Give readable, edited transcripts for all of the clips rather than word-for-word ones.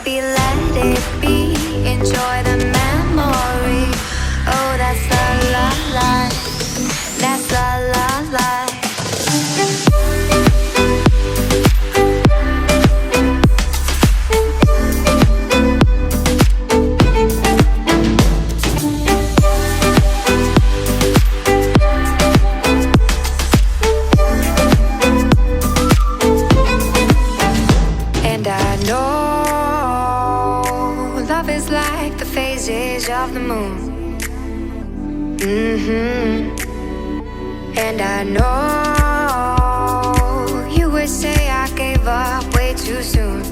baby, let it be. Enjoy the memory. Oh, that's the life. That's the life. Of the moon. And I know you would say I gave up way too soon.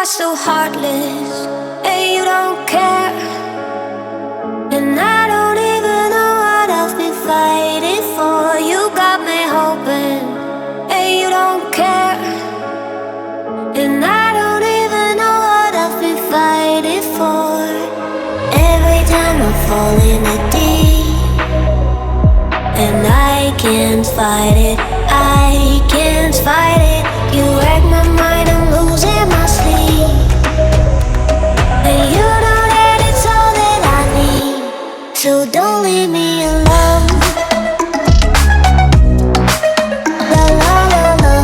So heartless, and you don't care. And I don't even know what I've been fighting for. You got me hoping, and you don't care. And I don't even know what I've been fighting for. Every time I fall in the deep, and I can't fight it, I can't fight it. You wreck my mind, I'm losing my sleep. And you know that it's all that I need, so don't leave me alone. La la la la,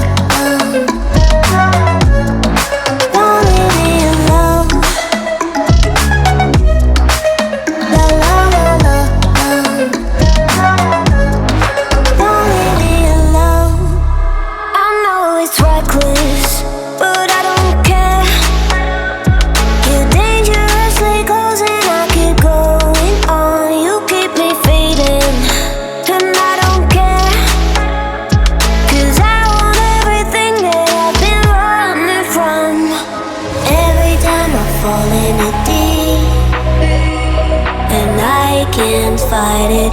don't leave me alone. La la la la, don't leave me alone. I know it's reckless, but I don't care. You're dangerously close and I keep going on. You keep me fading, and I don't care. 'Cause I want everything that I've been running from. Every time I fall in it deep, and I can't fight it,